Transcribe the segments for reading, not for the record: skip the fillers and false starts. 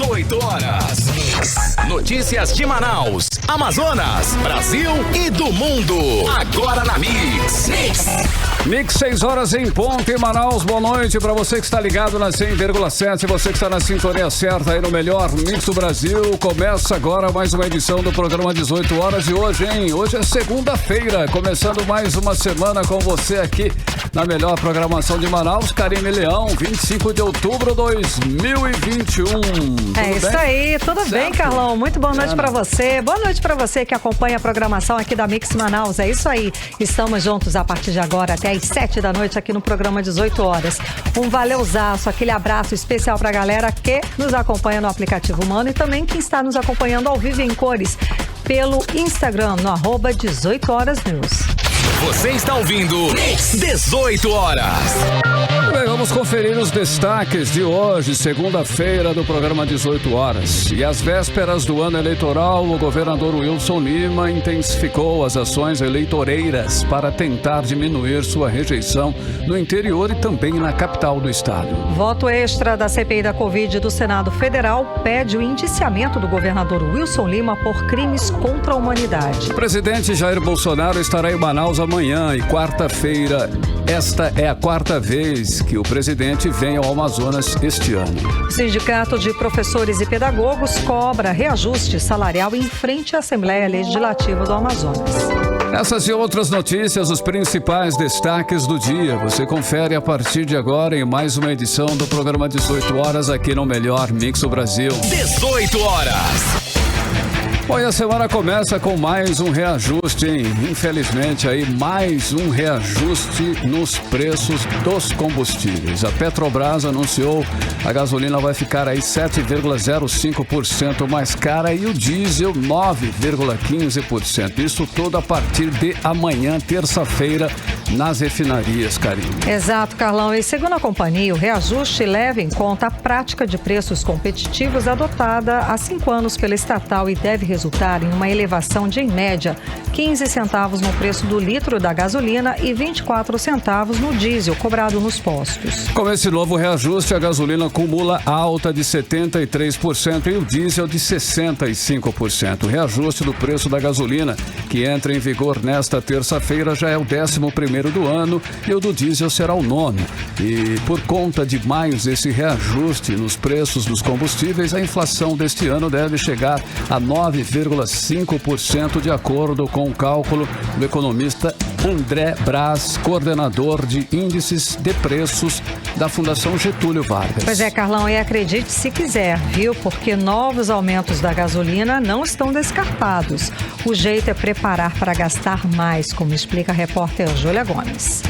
18 horas. Notícias de Manaus, Amazonas, Brasil e do mundo. Agora na Mix. Mix 6 horas em ponto em Manaus. Boa noite para você que está ligado na 100,7. Você que está na sintonia certa aí no melhor Mix do Brasil. Começa agora mais uma edição do programa 18 horas de hoje, hein? Hoje é segunda-feira, começando mais uma semana com você aqui na melhor programação de Manaus. Karine Leão, 25 de outubro de 2021. É isso aí, tudo bem, Carlão? Muito boa noite para você. Boa noite para você que acompanha a programação aqui da Mix Manaus. É isso aí, estamos juntos a partir de agora até às 7 da noite aqui no programa 18 horas. Um valeuzaço, aquele abraço especial pra galera que nos acompanha no aplicativo Humano e também quem está nos acompanhando ao vivo em cores pelo Instagram, no @18 horas news. Você está ouvindo 18 horas. Bem, vamos conferir os destaques de hoje, segunda-feira, do programa 18 horas. E às vésperas do ano eleitoral, o governador Wilson Lima intensificou as ações eleitoreiras para tentar diminuir sua rejeição no interior e também na capital do estado. Voto extra da CPI da Covid do Senado Federal pede o indiciamento do governador Wilson Lima por crimes contra a humanidade. O presidente Jair Bolsonaro estará em Manaus amanhã e quarta-feira. Esta é a quarta vez que o presidente vem ao Amazonas este ano. O Sindicato de Professores e Pedagogos cobra reajuste salarial em frente à Assembleia Legislativa do Amazonas. Essas e outras notícias, os principais destaques do dia. Você confere a partir de agora em mais uma edição do programa 18 horas aqui no melhor Mix do Brasil. 18 horas. Bom, e a semana começa com mais um reajuste, hein? Infelizmente, aí mais um reajuste nos preços dos combustíveis. A Petrobras anunciou que a gasolina vai ficar aí 7,05% mais cara e o diesel 9,15%. Isso tudo a partir de amanhã, terça-feira, nas refinarias, Karine. Exato, Carlão. E segundo a companhia, o reajuste leva em conta a prática de preços competitivos adotada há 5 anos pela estatal e deve resultar em uma elevação de, em média, 15 centavos no preço do litro da gasolina e 24 centavos no diesel cobrado nos postos. Com esse novo reajuste, a gasolina acumula alta de 73% e o diesel de 65%. O reajuste do preço da gasolina, que entra em vigor nesta terça-feira, já é o 11º do ano e o do diesel será o 9º. E por conta de mais esse reajuste nos preços dos combustíveis, a inflação deste ano deve chegar a 9,5% de acordo com o cálculo do economista André Braz, coordenador de índices de preços da Fundação Getúlio Vargas. Pois é, Carlão, e acredite se quiser, viu? Porque novos aumentos da gasolina não estão descartados. O jeito é preparar para gastar mais, como explica a repórter Júlia Gomes.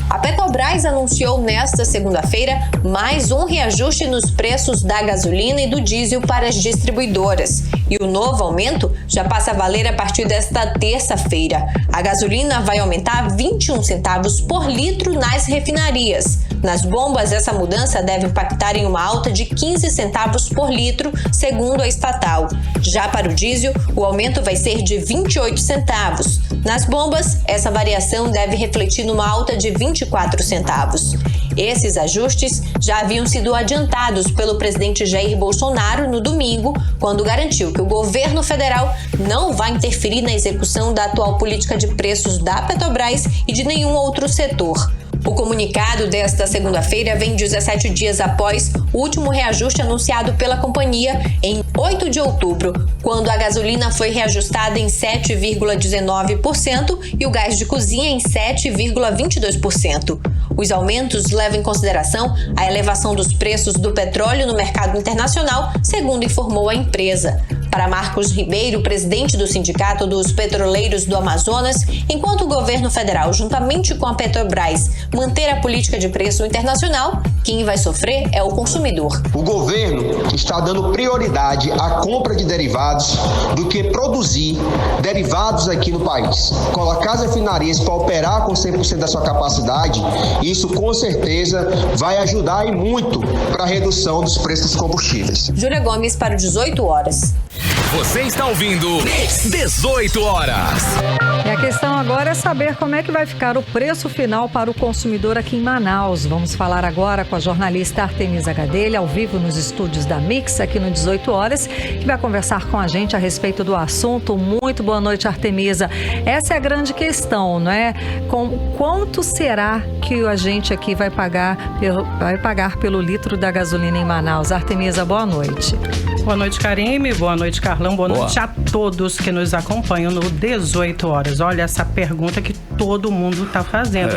A Petrobras anunciou nesta segunda-feira mais um reajuste nos preços da gasolina e do diesel para as distribuidoras. E o novo aumento já passa a valer a partir desta terça-feira. A gasolina vai aumentar 21 centavos por litro nas refinarias. Nas bombas, essa mudança deve impactar em uma alta de 15 centavos por litro, segundo a estatal. Já para o diesel, o aumento vai ser de 28 centavos. Nas bombas, essa variação deve refletir numa alta de 24 centavos. Esses ajustes já haviam sido adiantados pelo presidente Jair Bolsonaro no domingo, quando garantiu que o governo federal não vai interferir na execução da atual política de preços da Petrobras e de nenhum outro setor. O comunicado desta segunda-feira vem 17 dias após o último reajuste anunciado pela companhia em 8 de outubro, quando a gasolina foi reajustada em 7,19% e o gás de cozinha em 7,22%. Os aumentos levam em consideração a elevação dos preços do petróleo no mercado internacional, segundo informou a empresa. Para Marcos Ribeiro, presidente do Sindicato dos Petroleiros do Amazonas, enquanto o governo federal, juntamente com a Petrobras, manter a política de preço internacional, quem vai sofrer é o consumidor. O governo está dando prioridade à compra de derivados do que produzir derivados aqui no país. Colocar as refinarias para operar com 100% da sua capacidade, isso com certeza vai ajudar e muito para a redução dos preços dos combustíveis. Júlia Gomes para o 18 horas. Você está ouvindo 18 horas. E a questão agora é saber como é que vai ficar o preço final para o consumidor aqui em Manaus. Vamos falar agora com a jornalista Artemisa Gadelha, ao vivo nos estúdios da Mix, aqui no 18 horas, que vai conversar com a gente a respeito do assunto. Muito boa noite, Artemisa. Essa é a grande questão, não é? Quanto será que a gente aqui vai pagar pelo litro da gasolina em Manaus? Artemisa, boa noite. Boa noite, Karime. Boa noite, Carlão. Boa noite a todos que nos acompanham no 18 horas. Olha essa pergunta que todo mundo está fazendo.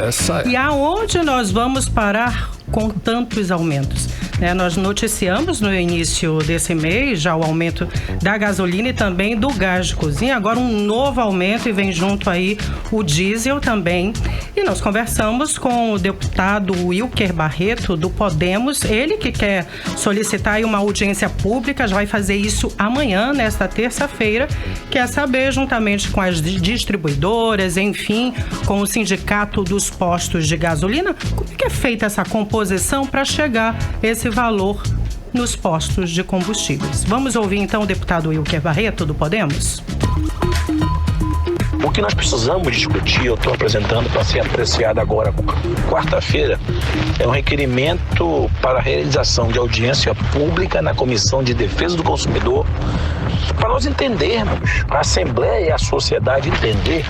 E aonde nós vamos parar com tantos aumentos? Nós noticiamos no início desse mês já o aumento da gasolina e também do gás de cozinha. Agora um novo aumento e vem junto aí o diesel também. E nós conversamos com o deputado Wilker Barreto, do Podemos. Ele que quer solicitar aí uma audiência pública, já vai fazer isso amanhã, nesta terça-feira. Quer saber, juntamente com as distribuidoras, enfim, com o sindicato dos postos de gasolina, como é que é feita essa composição para chegar esse valor nos postos de combustíveis. Vamos ouvir então o deputado Wilker Barreto, do Podemos. O que nós precisamos discutir, eu estou apresentando para ser apreciado agora, quarta-feira, é um requerimento para a realização de audiência pública na Comissão de Defesa do Consumidor, para nós entendermos, a Assembleia e a sociedade entender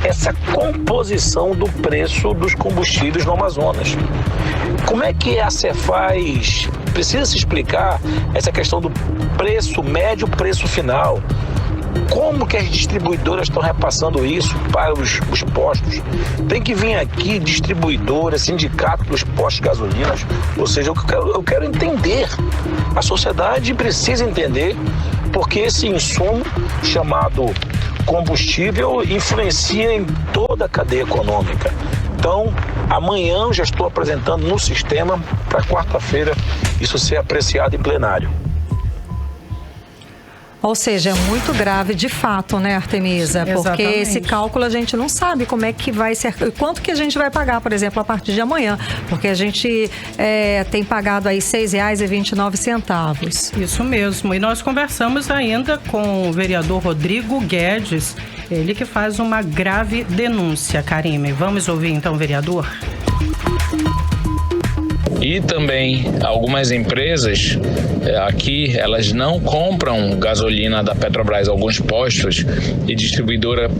essa composição do preço dos combustíveis no Amazonas. Como é que a Cefaz precisa se explicar essa questão do preço médio, preço final? Como que as distribuidoras estão repassando isso para os postos? Tem que vir aqui distribuidora, sindicato dos postos de gasolina, ou seja, eu quero entender. A sociedade precisa entender, porque esse insumo chamado combustível influencia em toda a cadeia econômica. Então, amanhã eu já estou apresentando no sistema para quarta-feira isso ser apreciado em plenário. Ou seja, é muito grave de fato, né, Artemisa? Porque Exatamente. Esse cálculo a gente não sabe como é que vai ser, quanto que a gente vai pagar, por exemplo, a partir de amanhã, porque a gente tem pagado aí R$ 6,29. Isso mesmo, e nós conversamos ainda com o vereador Rodrigo Guedes, ele que faz uma grave denúncia, Karime. Vamos ouvir então o vereador? E também algumas empresas aqui, elas não compram gasolina da Petrobras. Alguns postos e distribuidoras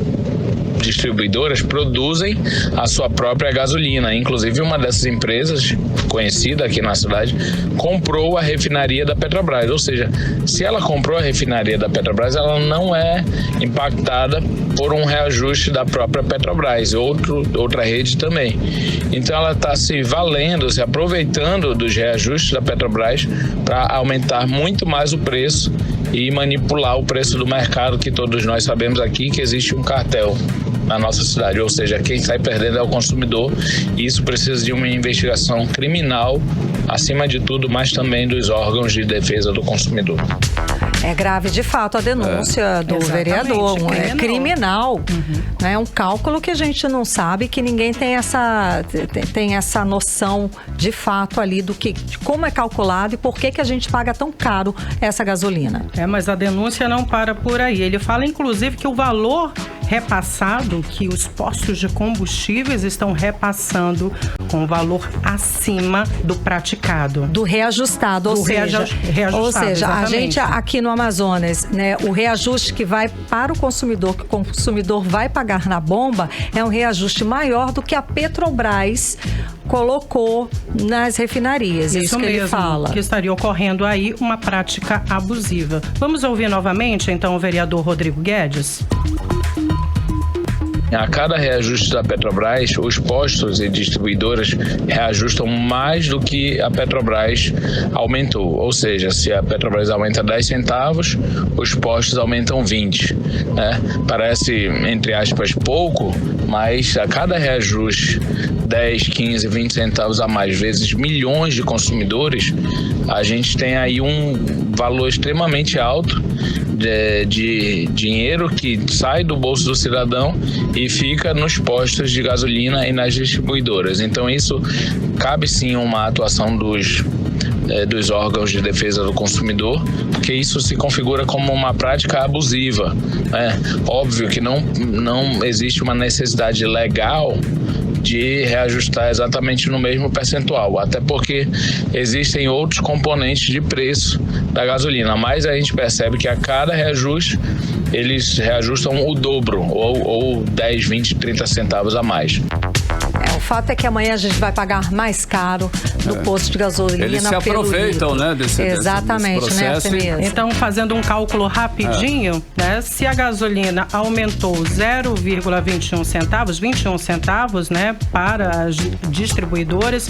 produzem a sua própria gasolina. Inclusive, uma dessas empresas, conhecida aqui na cidade, comprou a refinaria da Petrobras. Ou seja, se ela comprou a refinaria da Petrobras, ela não é impactada por um reajuste da própria Petrobras, outra rede também. Então, ela está se valendo, se aproveitando dos reajustes da Petrobras para aumentar muito mais o preço e manipular o preço do mercado, que todos nós sabemos aqui que existe um cartel na nossa cidade, ou seja, quem sai perdendo é o consumidor, e isso precisa de uma investigação criminal, acima de tudo, mas também dos órgãos de defesa do consumidor. É grave de fato a denúncia do vereador, é criminal, né? É um cálculo que a gente não sabe, que ninguém tem essa noção de fato ali de como é calculado e por que a gente paga tão caro essa gasolina. Mas a denúncia não para por aí. Ele fala inclusive que o valor repassado, que os postos de combustíveis estão repassando com valor acima do praticado. Do reajustado, ou seja, exatamente. A gente aqui no Amazonas, né, o reajuste que vai para o consumidor, que o consumidor vai pagar na bomba, é um reajuste maior do que a Petrobras colocou nas refinarias. Isso que mesmo, ele fala. Que estaria ocorrendo aí uma prática abusiva. Vamos ouvir novamente, então, o vereador Rodrigo Guedes? A cada reajuste da Petrobras, os postos e distribuidoras reajustam mais do que a Petrobras aumentou. Ou seja, se a Petrobras aumenta 10 centavos, os postos aumentam 20. Né? Parece, entre aspas, pouco, mas a cada reajuste, 10, 15, 20 centavos a mais, vezes milhões de consumidores, a gente tem aí um valor extremamente alto de dinheiro que sai do bolso do cidadão e fica nos postos de gasolina e nas distribuidoras. Então isso cabe sim uma atuação dos dos órgãos de defesa do consumidor, porque isso se configura como uma prática abusiva. Óbvio que não existe uma necessidade legal de reajustar exatamente no mesmo percentual, até porque existem outros componentes de preço da gasolina, mas a gente percebe que a cada reajuste eles reajustam o dobro, ou 10, 20, 30 centavos a mais. O fato é que amanhã a gente vai pagar mais caro no posto de gasolina. Eles se aproveitam, né? Exatamente, desse né, Artemisa? Então, fazendo um cálculo rapidinho, né? Se a gasolina aumentou 0,21 centavos, 21 centavos, né, para as distribuidoras,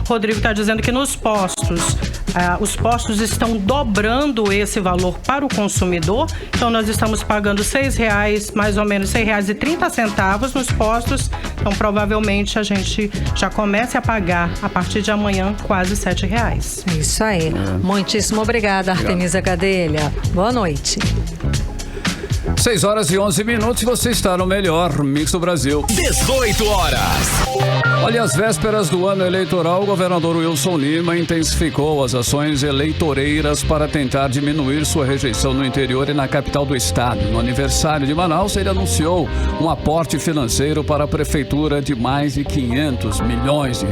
Rodrigo está dizendo que nos postos, os postos estão dobrando esse valor para o consumidor. Então, nós estamos pagando R$6, mais ou menos R$6,30 nos postos. Então, provavelmente, a gente já comece a pagar, a partir de amanhã, quase R$7. Isso aí. Muitíssimo obrigada, Artemisa Gadelha. Boa noite. 6h11, você está no melhor Mix do Brasil. 18 horas. Olha, às vésperas do ano eleitoral, o governador Wilson Lima intensificou as ações eleitoreiras para tentar diminuir sua rejeição no interior e na capital do estado. No aniversário de Manaus, ele anunciou um aporte financeiro para a prefeitura de mais de R$500 milhões.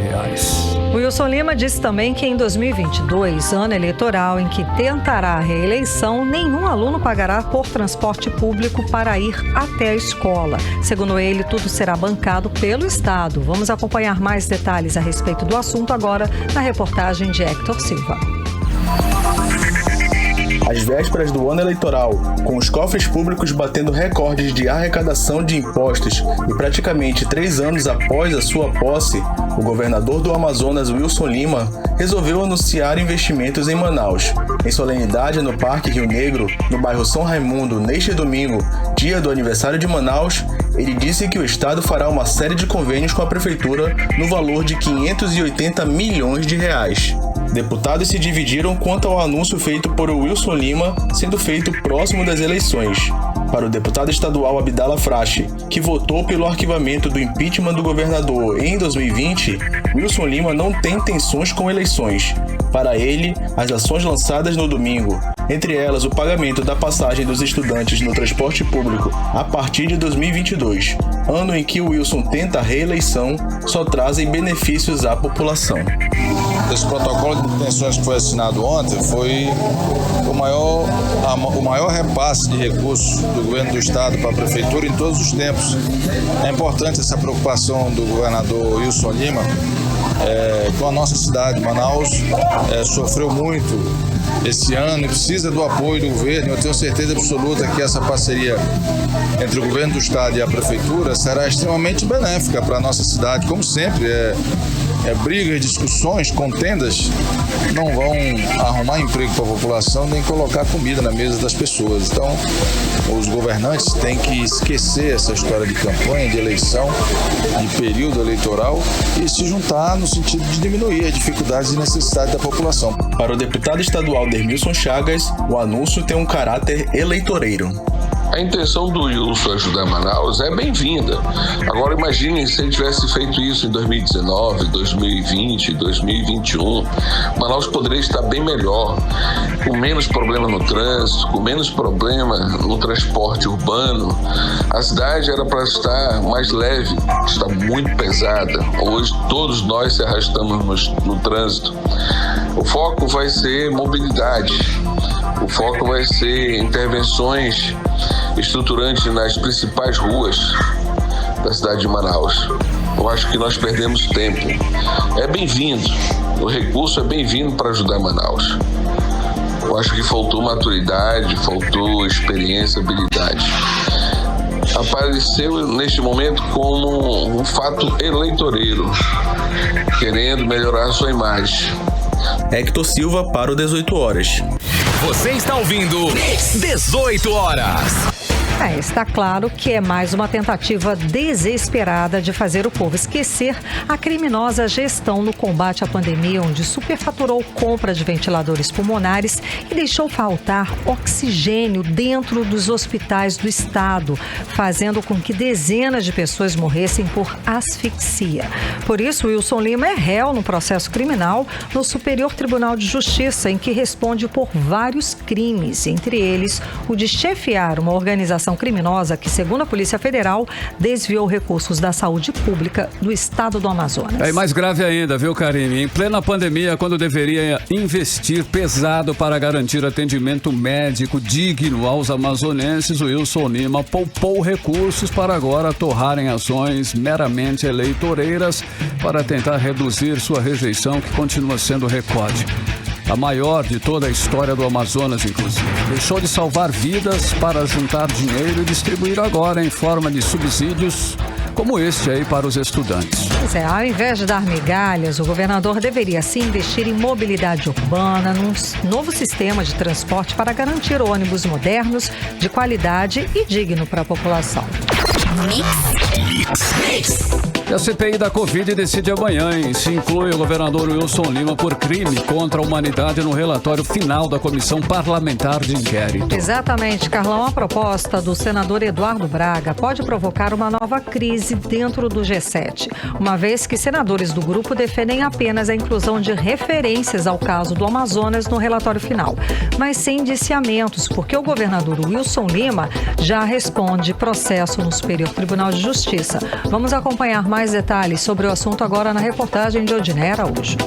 O Wilson Lima disse também que em 2022, ano eleitoral em que tentará a reeleição, nenhum aluno pagará por transporte público para ir até a escola. Segundo ele, tudo será bancado pelo Estado. Vamos acompanhar mais detalhes a respeito do assunto agora na reportagem de Hector Silva. Às vésperas do ano eleitoral, com os cofres públicos batendo recordes de arrecadação de impostos e praticamente 3 anos após a sua posse, o governador do Amazonas, Wilson Lima, resolveu anunciar investimentos em Manaus. Em solenidade no Parque Rio Negro, no bairro São Raimundo, neste domingo, dia do aniversário de Manaus, ele disse que o estado fará uma série de convênios com a prefeitura no valor de R$580 milhões. Deputados se dividiram quanto ao anúncio feito por Wilson Lima, sendo feito próximo das eleições. Para o deputado estadual Abdala Frache, que votou pelo arquivamento do impeachment do governador em 2020, Wilson Lima não tem intenções com eleições. Para ele, as ações lançadas no domingo, entre elas o pagamento da passagem dos estudantes no transporte público a partir de 2022, ano em que o Wilson tenta a reeleição, só trazem benefícios à população. Esse protocolo de intenções que foi assinado ontem foi o maior repasse de recursos do governo do estado para a prefeitura em todos os tempos. É importante essa preocupação do governador Wilson Lima com a nossa cidade. Manaus sofreu muito esse ano e precisa do apoio do governo. Eu tenho certeza absoluta que essa parceria entre o governo do estado e a prefeitura será extremamente benéfica para a nossa cidade. Como sempre, brigas, discussões, contendas não vão arrumar emprego para a população nem colocar comida na mesa das pessoas. Então, os governantes têm que esquecer essa história de campanha, de eleição, de período eleitoral e se juntar no sentido de diminuir as dificuldades e necessidades da população. Para o deputado estadual Dermilson Chagas, o anúncio tem um caráter eleitoreiro. A intenção do Wilson ajudar Manaus é bem-vinda. Agora imaginem se ele tivesse feito isso em 2019, 2020, 2021. Manaus poderia estar bem melhor, com menos problema no trânsito, com menos problema no transporte urbano. A cidade era para estar mais leve, está muito pesada. Hoje todos nós se arrastamos no trânsito. O foco vai ser mobilidade. O foco vai ser intervenções estruturantes nas principais ruas da cidade de Manaus. Eu acho que nós perdemos tempo. É bem-vindo, o recurso é bem-vindo para ajudar Manaus. Eu acho que faltou maturidade, faltou experiência, habilidade. Apareceu neste momento como um fato eleitoreiro, querendo melhorar a sua imagem. Hector Silva para o 18 horas. Você está ouvindo 18 horas. Está claro que é mais uma tentativa desesperada de fazer o povo esquecer a criminosa gestão no combate à pandemia, onde superfaturou compra de ventiladores pulmonares e deixou faltar oxigênio dentro dos hospitais do estado, fazendo com que dezenas de pessoas morressem por asfixia. Por isso, Wilson Lima é réu no processo criminal no Superior Tribunal de Justiça, em que responde por vários crimes, entre eles o de chefiar uma organização criminosa que, segundo a Polícia Federal, desviou recursos da saúde pública do estado do Amazonas. É mais grave ainda, viu, Karine? Em plena pandemia, quando deveria investir pesado para garantir atendimento médico digno aos amazonenses, o Wilson Lima poupou recursos para agora torrar em ações meramente eleitoreiras para tentar reduzir sua rejeição, que continua sendo recorde. A maior de toda a história do Amazonas, inclusive. Deixou de salvar vidas para juntar dinheiro e distribuir agora em forma de subsídios como este aí para os estudantes. Pois é, ao invés de dar migalhas, o governador deveria sim investir em mobilidade urbana, num novo sistema de transporte para garantir ônibus modernos, de qualidade e digno para a população. E a CPI da Covid decide amanhã e se inclui o governador Wilson Lima por crime contra a humanidade no relatório final da Comissão Parlamentar de Inquérito. Exatamente, Carlão. A proposta do senador Eduardo Braga pode provocar uma nova crise dentro do G7, uma vez que senadores do grupo defendem apenas a inclusão de referências ao caso do Amazonas no relatório final, mas sem indiciamentos, porque o governador Wilson Lima já responde processo no Superior Tribunal de Justiça. Vamos acompanhar mais detalhes sobre o assunto agora na reportagem de Odiné Araújo.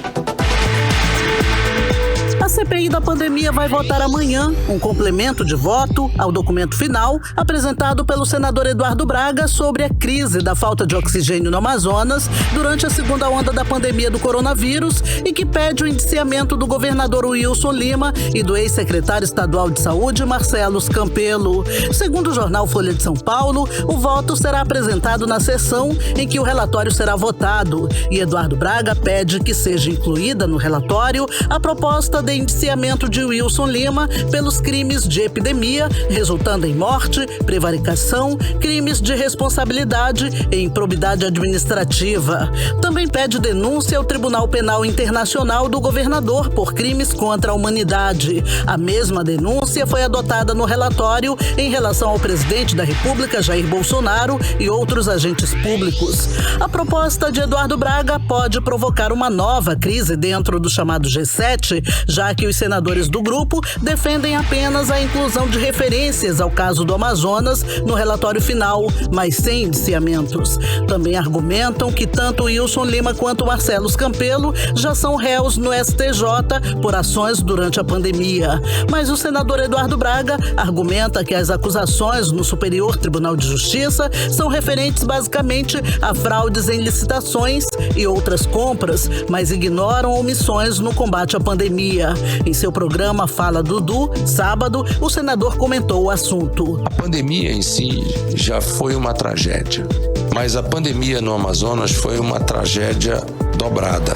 A CPI da pandemia vai votar amanhã um complemento de voto ao documento final apresentado pelo senador Eduardo Braga sobre a crise da falta de oxigênio no Amazonas durante a segunda onda da pandemia do coronavírus e que pede o indiciamento do governador Wilson Lima e do ex-secretário estadual de saúde Marcelo Campelo. Segundo o jornal Folha de São Paulo, o voto será apresentado na sessão em que o relatório será votado e Eduardo Braga pede que seja incluída no relatório a proposta de indiciamento de Wilson Lima pelos crimes de epidemia, resultando em morte, prevaricação, crimes de responsabilidade e improbidade administrativa. Também pede denúncia ao Tribunal Penal Internacional do governador por crimes contra a humanidade. A mesma denúncia foi adotada no relatório em relação ao presidente da República, Jair Bolsonaro, e outros agentes públicos. A proposta de Eduardo Braga pode provocar uma nova crise dentro do chamado G7, já que os senadores do grupo defendem apenas a inclusão de referências ao caso do Amazonas no relatório final, mas sem indiciamentos. Também argumentam que tanto Wilson Lima quanto Marcelo Campelo já são réus no STJ por ações durante a pandemia. Mas o senador Eduardo Braga argumenta que as acusações no Superior Tribunal de Justiça são referentes basicamente a fraudes em licitações e outras compras, mas ignoram omissões no combate à pandemia. Em seu programa Fala Dudu, sábado, o senador comentou o assunto. A pandemia em si já foi uma tragédia, mas a pandemia no Amazonas foi uma tragédia dobrada.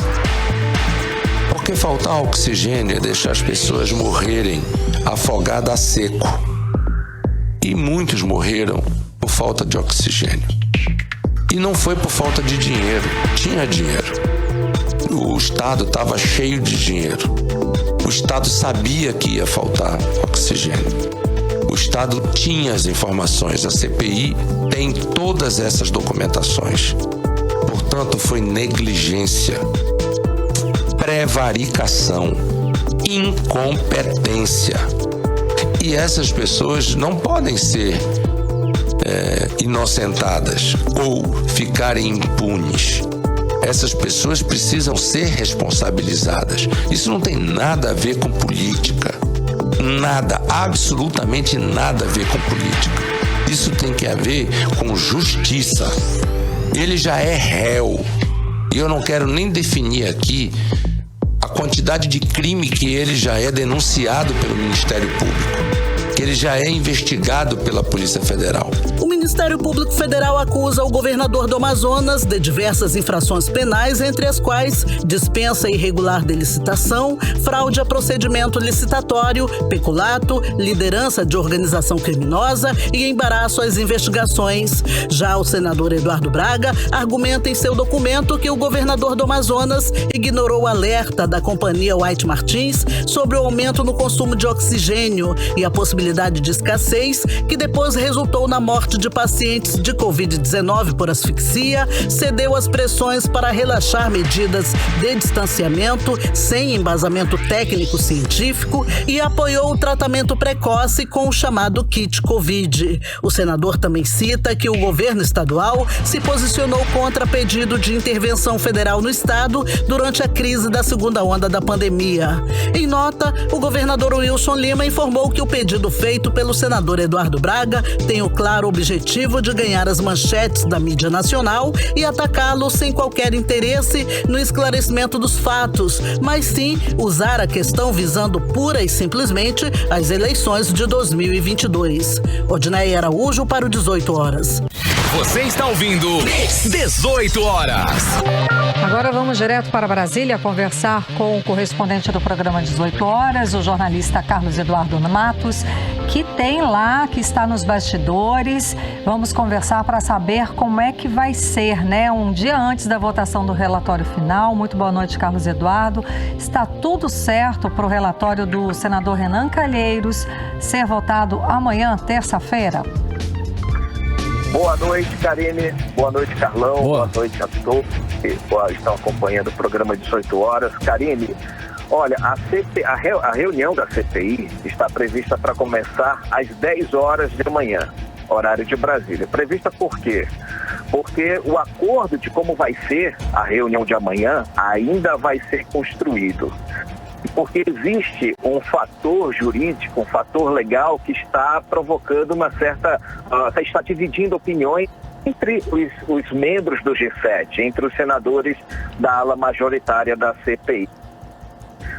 Porque faltar oxigênio é deixar as pessoas morrerem afogadas a seco. E muitos morreram por falta de oxigênio. E não foi por falta de dinheiro, tinha dinheiro. O Estado estava cheio de dinheiro. O Estado sabia que ia faltar oxigênio. O Estado tinha as informações. A CPI tem todas essas documentações. Portanto, foi negligência, prevaricação, incompetência. E essas pessoas não podem ser inocentadas ou ficarem impunes. Essas pessoas precisam ser responsabilizadas. Isso não tem nada a ver com política. Nada, absolutamente nada a ver com política. Isso tem que ver com justiça. Ele já é réu. E eu não quero nem definir aqui a quantidade de crime que ele já é denunciado pelo Ministério Público. que ele já é investigado pela Polícia Federal. O Ministério Público Federal acusa o governador do Amazonas de diversas infrações penais, entre as quais dispensa irregular de licitação, fraude a procedimento licitatório, peculato, liderança de organização criminosa e embaraço às investigações. Já o senador Eduardo Braga argumenta em seu documento que o governador do Amazonas ignorou o alerta da companhia White Martins sobre o aumento no consumo de oxigênio e a possibilidade de escassez, que depois resultou na morte de pacientes de Covid-19 por asfixia, cedeu às pressões para relaxar medidas de distanciamento sem embasamento técnico-científico e apoiou o tratamento precoce com o chamado kit Covid. O senador também cita que o governo estadual se posicionou contra pedido de intervenção federal no estado durante a crise da segunda onda da pandemia. Em nota, o governador Wilson Lima informou que o pedido feito pelo senador Eduardo Braga tem o claro objetivo de ganhar as manchetes da mídia nacional e atacá-lo sem qualquer interesse no esclarecimento dos fatos, mas sim usar a questão visando pura e simplesmente as eleições de 2022. Odneia Araújo para o 18 horas. Você está ouvindo 18 horas. Agora vamos direto para Brasília conversar com o correspondente do programa 18 horas, o jornalista Carlos Eduardo Matos, que está nos bastidores. Vamos conversar para saber como é que vai ser, né? Um dia antes da votação do relatório final. Muito boa noite, Carlos Eduardo. Está tudo certo para o relatório do senador Renan Calheiros ser votado amanhã, terça-feira? Boa noite, Karine. Boa noite, Carlão. Boa noite a todos que estão acompanhando o programa 18 horas. Karine, olha, a reunião da CPI está prevista para começar às 10 horas da manhã, horário de Brasília. Prevista por quê? Porque o acordo de como vai ser a reunião de amanhã ainda vai ser construído. Porque existe um fator jurídico, um fator legal que está provocando está dividindo opiniões entre os membros do G7, entre os senadores da ala majoritária da CPI.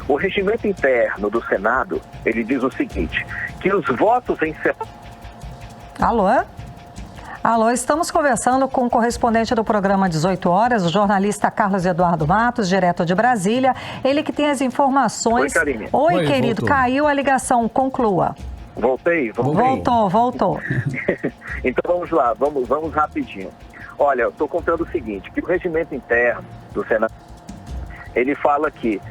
O regimento interno do Senado, ele diz o seguinte, que os votos em separados... Alô, estamos conversando com o correspondente do programa 18 horas, o jornalista Carlos Eduardo Matos, direto de Brasília. Ele que tem as informações... Oi, Karine. Oi, querido. Voltou. Caiu a ligação. Conclua. Voltei. Voltou. Então vamos lá, vamos rapidinho. Olha, eu estou contando o seguinte, que o regimento interno do Senado, ele fala que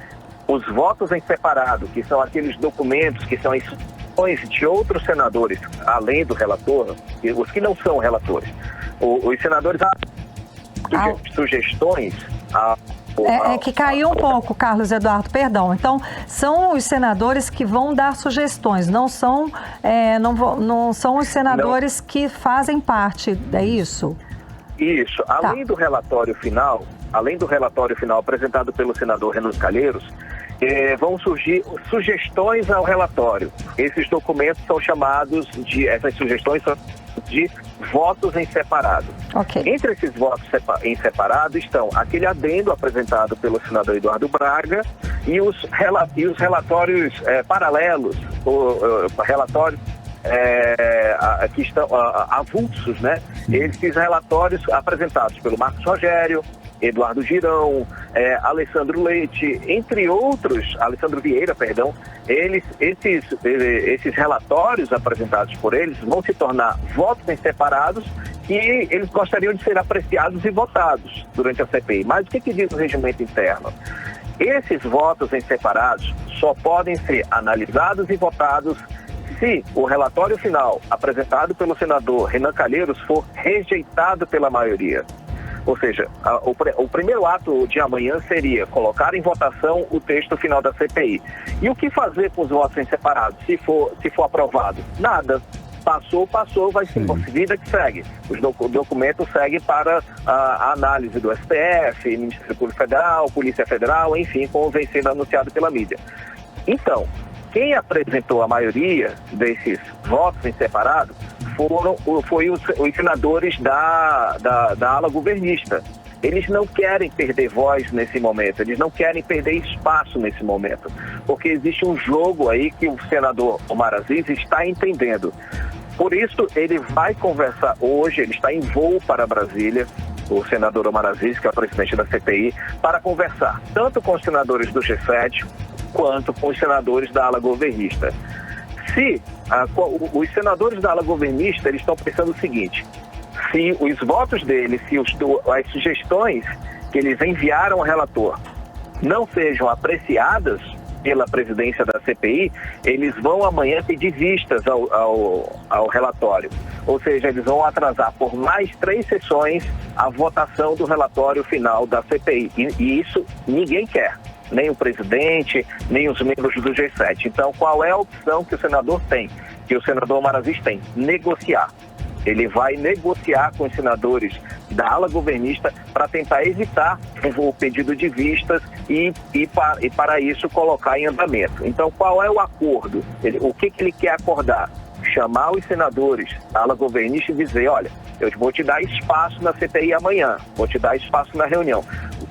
os votos em separado, que são aqueles documentos, que são de outros senadores, além do relator, os que não são relatores, os senadores sugestões... que caiu um pouco, Carlos Eduardo, perdão. Então, são os senadores que vão dar sugestões, não são os senadores que fazem parte, é isso? Isso. Além do relatório final apresentado pelo senador Renan Calheiros, vão surgir sugestões ao relatório. Esses documentos são chamados essas sugestões são de votos em separado. Okay. Entre esses votos em separado estão aquele adendo apresentado pelo senador Eduardo Braga e os relatórios paralelos, relatórios que estão avulsos, né? Esses relatórios apresentados pelo Marcos Rogério, Eduardo Girão, Alessandro Leite, entre outros, Alessandro Vieira, perdão, esses relatórios apresentados por eles vão se tornar votos em separados que eles gostariam de ser apreciados e votados durante a CPI. Mas o que diz o regimento interno? Esses votos em separados só podem ser analisados e votados se o relatório final apresentado pelo senador Renan Calheiros for rejeitado pela maioria. Ou seja, o primeiro ato de amanhã seria colocar em votação o texto final da CPI. E o que fazer com os votos em separado, se for aprovado? Nada. Passou, vai ser vida que segue. O documento segue para a análise do STF, Ministério Público Federal, Polícia Federal, enfim, como vem sendo anunciado pela mídia. Então, quem apresentou a maioria desses votos em separado foi os senadores da ala governista. eles não querem perder voz nesse momento, eles não querem perder espaço nesse momento, porque existe um jogo aí que o senador Omar Aziz está entendendo. Por isso, ele vai conversar hoje, ele está em voo para Brasília, o senador Omar Aziz, que é o presidente da CPI, para conversar tanto com os senadores do G7 quanto com os senadores da ala governista. Os senadores da ala governista, eles estão pensando o seguinte: se os votos deles, se as sugestões que eles enviaram ao relator não sejam apreciadas pela presidência da CPI, eles vão amanhã pedir vistas ao relatório. Ou seja, eles vão atrasar por mais 3 sessões a votação do relatório final da CPI. E isso ninguém quer, nem o presidente, nem os membros do G7. Então, qual é a opção que o senador tem, que o senador Omar Aziz tem? Negociar. Ele vai negociar com os senadores da ala governista para tentar evitar o pedido de vistas e para isso colocar em andamento. Então, qual é o acordo? O que ele quer acordar? Chamar os senadores da ala governista e dizer: olha, eu vou te dar espaço na CPI amanhã, vou te dar espaço na reunião.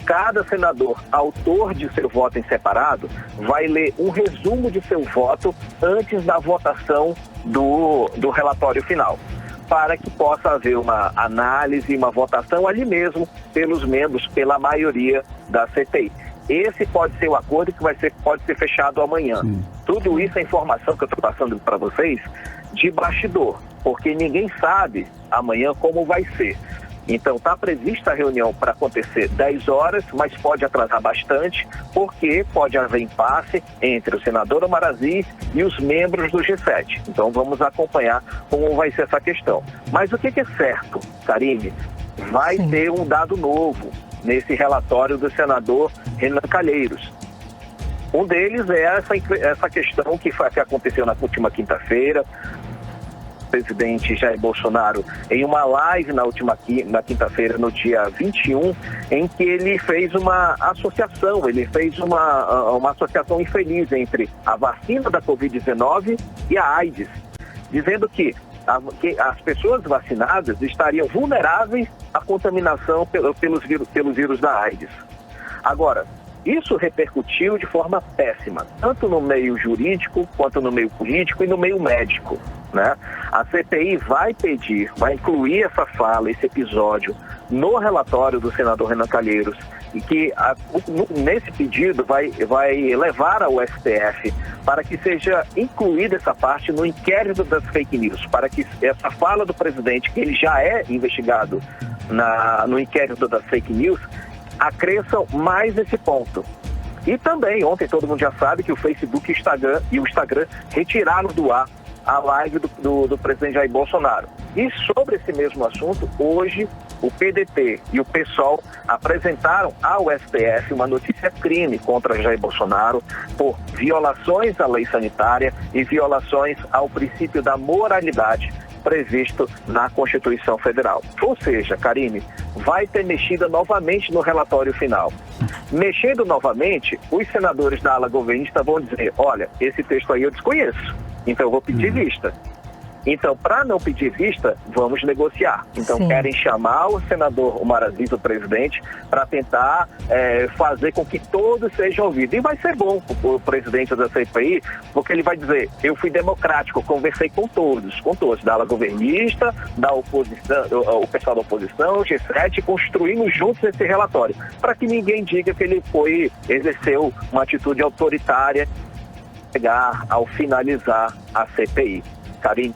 Cada senador, autor de seu voto em separado, vai ler um resumo de seu voto antes da votação do relatório final, para que possa haver uma análise, uma votação ali mesmo pelos membros, pela maioria da CPI. Esse pode ser o acordo que pode ser fechado amanhã. Sim. Tudo isso é informação que eu estou passando para vocês de bastidor, porque ninguém sabe amanhã como vai ser. Então, está prevista a reunião para acontecer 10 horas, mas pode atrasar bastante, porque pode haver impasse entre o senador Omar Aziz e os membros do G7. Então, vamos acompanhar como vai ser essa questão. Mas o que é certo, Karine? Vai ter um dado novo nesse relatório do senador Renan Calheiros. Um deles é essa questão que aconteceu na última quinta-feira. Presidente Jair Bolsonaro, em uma live na quinta-feira, no dia 21, em que ele fez uma associação, uma associação infeliz entre a vacina da Covid-19 e a AIDS, dizendo que as pessoas vacinadas estariam vulneráveis à contaminação pelos vírus da AIDS. Agora, isso repercutiu de forma péssima, tanto no meio jurídico, quanto no meio político e no meio médico, né? A CPI vai incluir essa fala, esse episódio, no relatório do senador Renan Calheiros, e que nesse pedido vai levar ao STF para que seja incluída essa parte no inquérito das fake news, para que essa fala do presidente, que ele já é investigado no inquérito das fake news, acresçam mais esse ponto. E também, ontem todo mundo já sabe que o Facebook e o Instagram retiraram do ar a live do presidente Jair Bolsonaro. E sobre esse mesmo assunto, hoje o PDT e o PSOL apresentaram ao STF uma notícia-crime contra Jair Bolsonaro por violações à lei sanitária e violações ao princípio da moralidade previsto na Constituição Federal. Ou seja, Karine, vai ter mexida novamente no relatório final. Mexendo novamente, os senadores da ala governista vão dizer: olha, esse texto aí eu desconheço, então eu vou pedir vista. Então, para não pedir vista, vamos negociar. Então, sim, querem chamar o senador Omar Aziz, o presidente, para tentar fazer com que todos sejam ouvidos. E vai ser bom o presidente da CPI, porque ele vai dizer: eu fui democrático, conversei com todos, da ala governista, da oposição, o pessoal da oposição, o G7, construímos juntos esse relatório, para que ninguém diga que ele exerceu uma atitude autoritária ao finalizar a CPI. Karine.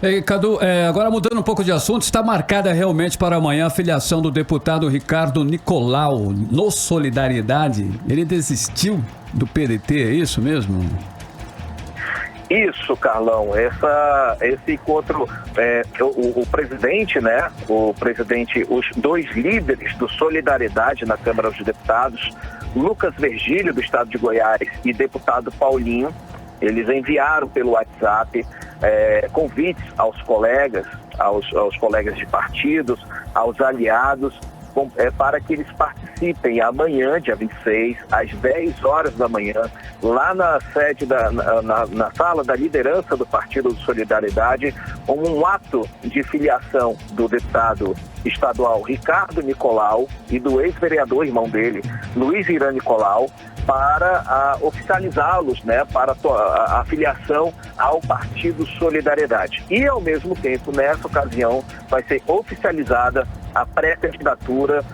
Ei, Cadu, agora mudando um pouco de assunto, está marcada realmente para amanhã a filiação do deputado Ricardo Nicolau no Solidariedade. Ele desistiu do PDT, é isso mesmo? Isso, Carlão. Esse encontro, o presidente, né? Os 2 líderes do Solidariedade na Câmara dos Deputados, Lucas Virgílio, do estado de Goiás, e deputado Paulinho, eles enviaram pelo WhatsApp convites aos colegas de partidos, aos aliados, para que eles participem participem amanhã, dia 26, às 10 horas da manhã, lá na sede, na sala da liderança do Partido de Solidariedade, um ato de filiação do deputado estadual Ricardo Nicolau e do ex-vereador, irmão dele, Luiz Irã Nicolau, para oficializá-los, né, para a filiação ao Partido Solidariedade. E, ao mesmo tempo, nessa ocasião, vai ser oficializada a pré-candidatura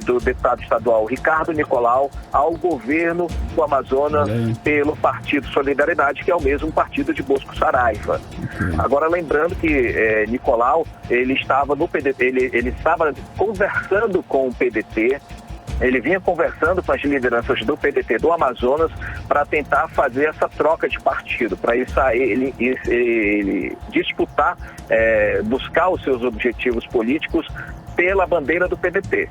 do deputado estadual Ricardo Nicolau ao governo do Amazonas pelo Partido Solidariedade, que é o mesmo partido de Bosco Saraiva. Agora, lembrando que Nicolau, ele estava no PDT, ele estava conversando com o PDT. Ele vinha conversando com as lideranças do PDT do Amazonas para tentar fazer essa troca de partido, para ele disputar, buscar os seus objetivos políticos pela bandeira do PDT.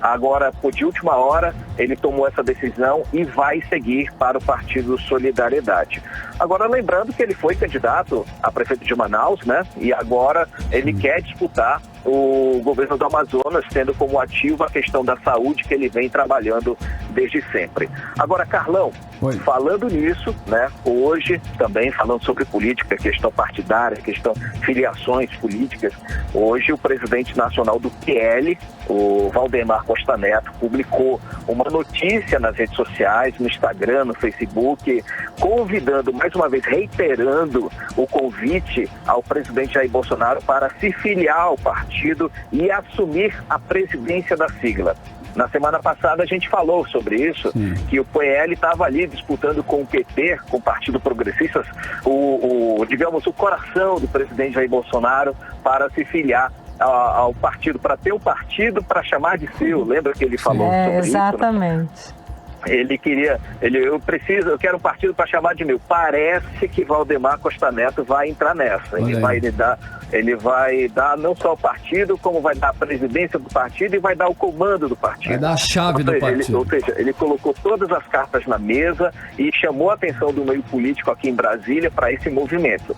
Agora, de última hora, ele tomou essa decisão e vai seguir para o Partido Solidariedade. Agora, lembrando que ele foi candidato a prefeito de Manaus, né? E agora ele quer disputar o governo do Amazonas, tendo como ativo a questão da saúde que ele vem trabalhando desde sempre. Agora, Carlão, falando nisso, né? Hoje, também falando sobre política, questão partidária, questão filiações políticas, hoje o presidente nacional do PL, o Valdemar Costa Neto, publicou uma notícia nas redes sociais, no Instagram, no Facebook, convidando, mais uma vez, reiterando o convite ao presidente Jair Bolsonaro para se filiar ao partido e assumir a presidência da sigla. Na semana passada a gente falou sobre isso, que o PL estava ali disputando com o PT, com o Partido Progressista, digamos, o coração do presidente Jair Bolsonaro para se filiar ao partido, para ter um partido para chamar de seu. Lembra que ele falou sobre exatamente. Isso? Né? Ele queria, eu quero um partido para chamar de meu. Parece que Valdemar Costa Neto vai entrar nessa. Ele vai dar não só o partido, como vai dar a presidência do partido e vai dar o comando do partido. Vai dar a chave do partido. Ou seja, ele colocou todas as cartas na mesa e chamou a atenção do meio político aqui em Brasília para esse movimento.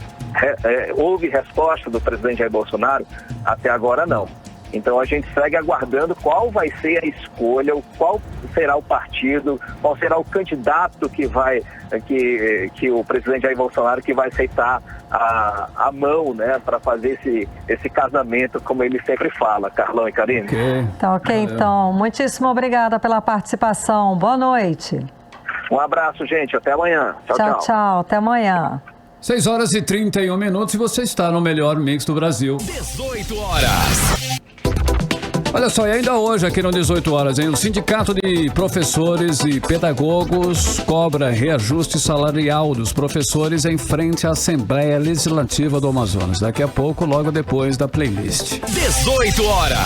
Houve resposta do presidente Jair Bolsonaro? Até agora não. Então a gente segue aguardando qual vai ser a escolha, qual será o partido, qual será o candidato que o presidente Jair Bolsonaro que vai aceitar a mão, né, para fazer esse casamento, como ele sempre fala, Carlão e Karine. Tá ok, então. Muitíssimo obrigada pela participação. Boa noite. Um abraço, gente. Até amanhã. Tchau, tchau. Até amanhã. 6 horas e 31 minutos e você está no melhor mix do Brasil. 18 horas. Olha só, e ainda hoje aqui no 18 horas, hein? O Sindicato de Professores e Pedagogos cobra reajuste salarial dos professores em frente à Assembleia Legislativa do Amazonas. Daqui a pouco, logo depois da playlist. 18 horas.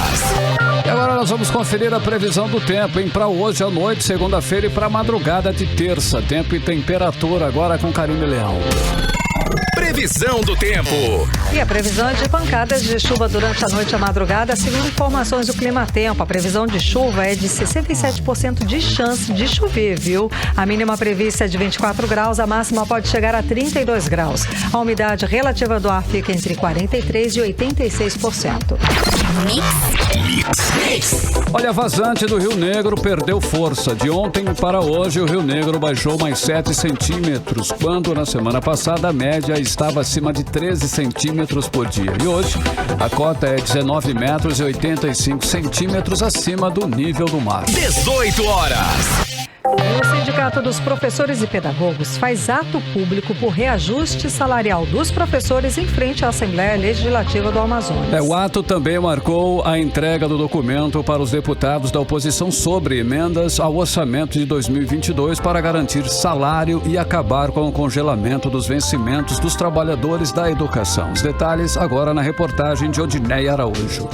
E agora nós vamos conferir a previsão do tempo, hein? Para hoje à noite, segunda-feira e para madrugada de terça. Tempo e temperatura agora com Karine Leão. Previsão do tempo. E a previsão é de pancadas de chuva durante a noite e a madrugada, segundo informações do Climatempo. A previsão de chuva é de 67% de chance de chover, viu? A mínima prevista é de 24 graus, a máxima pode chegar a 32 graus. A umidade relativa do ar fica entre 43% e 86%. Olha, a vazante do Rio Negro perdeu força. De ontem para hoje, o Rio Negro baixou mais 7 centímetros, quando na semana passada a média estava acima de 13 centímetros por dia. E hoje, a cota é 19 metros e 85 centímetros acima do nível do mar. 18 horas. O Sindicato dos Professores e Pedagogos faz ato público por reajuste salarial dos professores em frente à Assembleia Legislativa do Amazonas. O ato também marcou a entrega do documento para os deputados da oposição sobre emendas ao orçamento de 2022 para garantir salário e acabar com o congelamento dos vencimentos dos trabalhadores da educação. Os detalhes agora na reportagem de Odineia Araújo.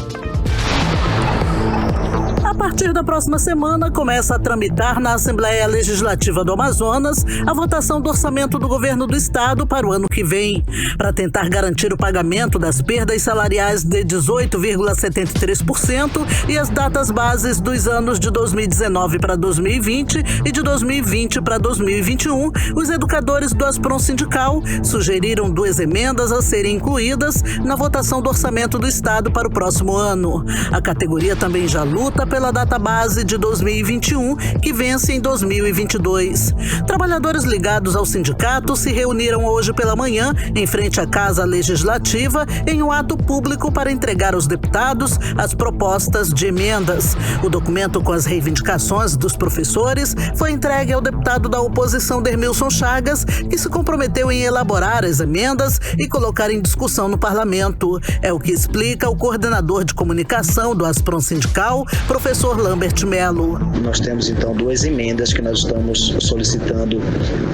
A partir da próxima semana, começa a tramitar na Assembleia Legislativa do Amazonas a votação do orçamento do governo do estado para o ano que vem, para tentar garantir o pagamento das perdas salariais de 18,73% e as datas bases dos anos de 2019 para 2020 e de 2020 para 2021. Os educadores do Aspron Sindical sugeriram 2 emendas a serem incluídas na votação do orçamento do estado para o próximo ano. A categoria também já luta pela pela database de 2021, que vence em 2022. Trabalhadores ligados ao sindicato se reuniram hoje pela manhã em frente à Casa Legislativa em um ato público para entregar aos deputados as propostas de emendas. O documento com as reivindicações dos professores foi entregue ao deputado da oposição Dermilson Chagas, que se comprometeu em elaborar as emendas e colocar em discussão no parlamento. É o que explica o coordenador de comunicação do Aspron Sindical, professor Lambert Melo. Nós temos então 2 emendas que nós estamos solicitando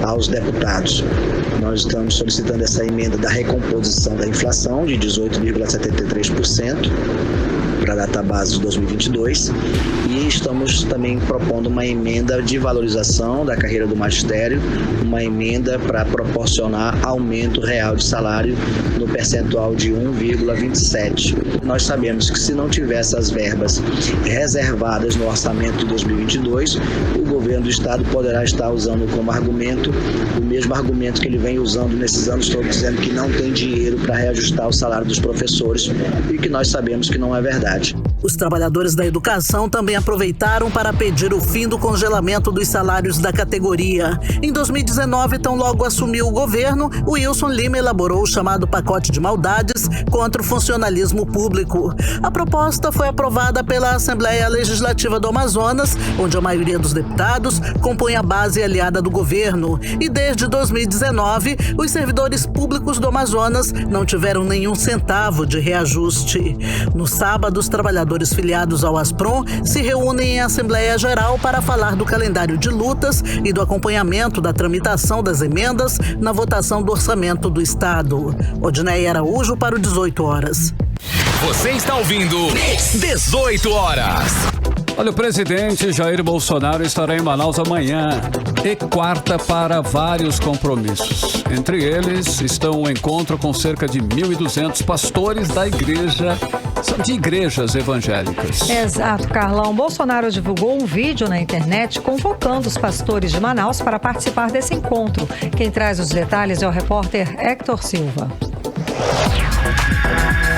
aos deputados. Nós estamos solicitando essa emenda da recomposição da inflação de 18,73% para a database de 2022 e estamos também propondo uma emenda de valorização da carreira do magistério, uma emenda para proporcionar aumento real de salário no percentual de 1,27. Nós sabemos que se não tiver essas verbas reservadas no orçamento de 2022, o governo do estado poderá estar usando como argumento o mesmo argumento que ele vem usando nesses anos todos, dizendo que não tem dinheiro para reajustar o salário dos professores e que nós sabemos que não é verdade. Os trabalhadores da educação também aproveitaram para pedir o fim do congelamento dos salários da categoria. Em 2019, tão logo assumiu o governo, o Wilson Lima elaborou o chamado pacote de maldades contra o funcionalismo público. A proposta foi aprovada pela Assembleia Legislativa do Amazonas, onde a maioria dos deputados compõe a base aliada do governo. E desde 2019, os servidores públicos do Amazonas não tiveram nenhum centavo de reajuste. No sábado, os trabalhadores filiados ao Aspron se reúnem em Assembleia Geral para falar do calendário de lutas e do acompanhamento da tramitação das emendas na votação do orçamento do Estado. Odinei Araújo para o 18 horas. Você está ouvindo 18 horas. Olha, o presidente Jair Bolsonaro estará em Manaus amanhã e quarta para vários compromissos. Entre eles estão o encontro com cerca de 1.200 pastores da igreja, de igrejas evangélicas. Exato, Carlão. Bolsonaro divulgou um vídeo na internet convocando os pastores de Manaus para participar desse encontro. Quem traz os detalhes é o repórter Hector Silva.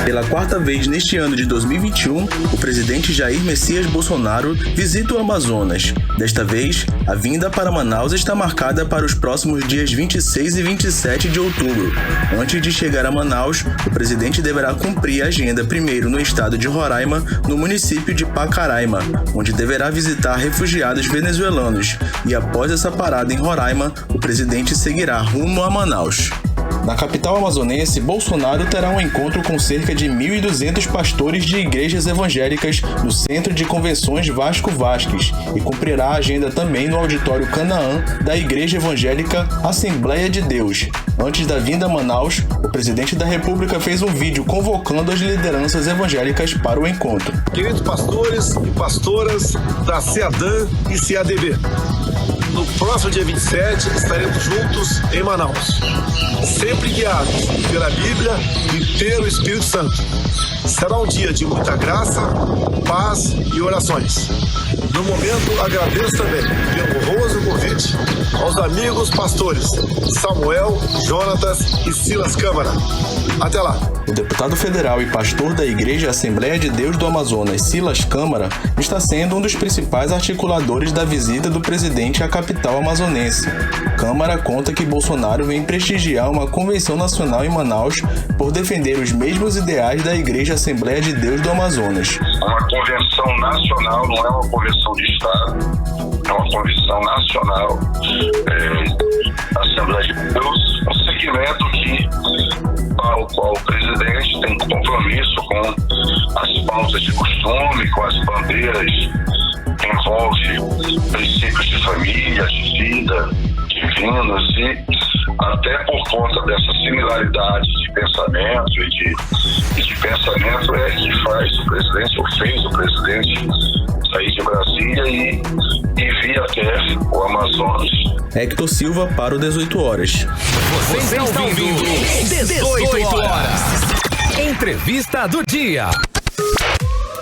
Pela 4ª vez neste ano de 2021, o presidente Jair Messias Bolsonaro visita o Amazonas. Desta vez, a vinda para Manaus está marcada para os próximos dias 26 e 27 de outubro. Antes de chegar a Manaus, o presidente deverá cumprir a agenda primeiro no estado de Roraima, no município de Pacaraima, onde deverá visitar refugiados venezuelanos. E após essa parada em Roraima, o presidente seguirá rumo a Manaus. Na capital amazonense, Bolsonaro terá um encontro com cerca de 1.200 pastores de igrejas evangélicas no Centro de Convenções Vasco Vasques e cumprirá a agenda também no auditório Canaã da Igreja Evangélica Assembleia de Deus. Antes da vinda a Manaus, o presidente da República fez um vídeo convocando as lideranças evangélicas para o encontro. Queridos pastores e pastoras da CEADAN e CEADB, no próximo dia 27 estaremos juntos em Manaus, sempre guiados pela Bíblia e pelo Espírito Santo. Será um dia de muita graça, paz e orações. No momento, agradeço também pelo honroso convite aos amigos pastores Samuel, Jonatas e Silas Câmara. Até lá! O deputado federal e pastor da Igreja Assembleia de Deus do Amazonas, Silas Câmara, está sendo um dos principais articuladores da visita do presidente à capital amazonense. Câmara conta que Bolsonaro vem prestigiar uma convenção nacional em Manaus por defender os mesmos ideais da Igreja Assembleia de Deus do Amazonas. Uma convenção nacional não é uma convenção de Estado, é uma convenção nacional. Assembleia de Deus, um segmento para o qual o presidente tem compromisso com as pautas de costume, com as bandeiras que envolvem princípios de família, de vida, divinos, e até por conta dessa similaridade de pensamento e de pensamento é que faz o presidente, ou fez o presidente sair de Brasília e vir até o Amazonas. Hector Silva para o 18 horas. Você está ouvindo 18 horas. Entrevista do dia.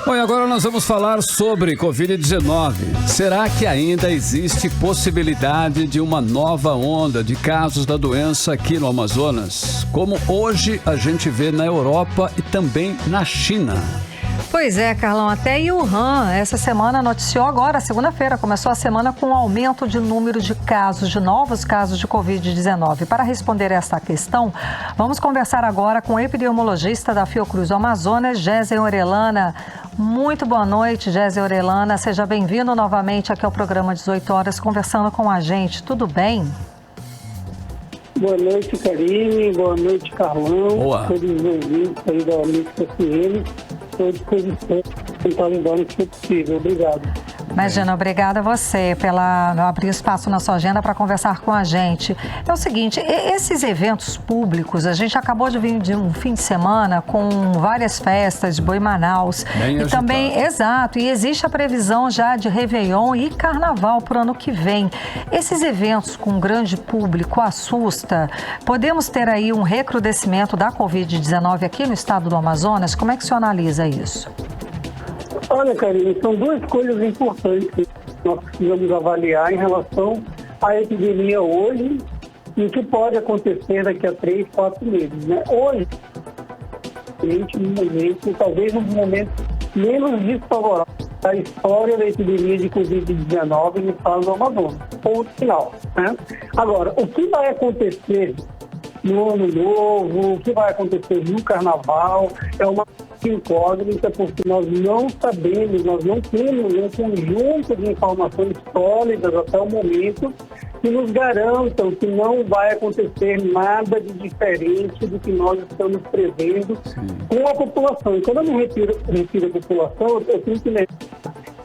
Bom, e agora nós vamos falar sobre Covid-19. Será que ainda existe possibilidade de uma nova onda de casos da doença aqui no Amazonas? Como hoje a gente vê na Europa e também na China. Pois é, Carlão, até Wuhan, essa semana noticiou agora, segunda-feira, começou a semana com um aumento de número de casos, de novos casos de Covid-19. Para responder essa questão, vamos conversar agora com o epidemiologista da Fiocruz do Amazonas, Géser Orellana. Muito boa noite, Géser Orellana. Seja bem-vindo novamente aqui ao programa 18 Horas, conversando com a gente. Tudo bem? Boa noite, Karine. Boa noite, Carlão. Boa. Todos os ouvintes aí da Mix FM. Estou à disposição para tentar ajudar no que for possível. Obrigado. Imagina, obrigada a você pela abrir espaço na sua agenda para conversar com a gente. É o seguinte, esses eventos públicos, a gente acabou de vir de um fim de semana com várias festas de Boi Manaus. Bem e também, exato, e existe a previsão já de Réveillon e Carnaval para o ano que vem. Esses eventos com grande público assusta? Podemos ter aí um recrudescimento da Covid-19 aqui no estado do Amazonas? Como é que o senhor analisa isso? Olha, Karine, são duas coisas importantes que nós precisamos avaliar em relação à epidemia hoje e o que pode acontecer daqui a 3, 4 meses. Né? Hoje, talvez um momento menos desfavorável da história da epidemia de Covid-19 no estado do Amazonas, ponto final. Né? Agora, o que vai acontecer no Ano Novo, o que vai acontecer no Carnaval, é uma incógnita, porque nós não sabemos, nós não temos um conjunto de informações sólidas até o momento que nos garantam que não vai acontecer nada de diferente do que nós estamos prevendo com a população. E quando eu me refiro à população, eu tenho que lembrar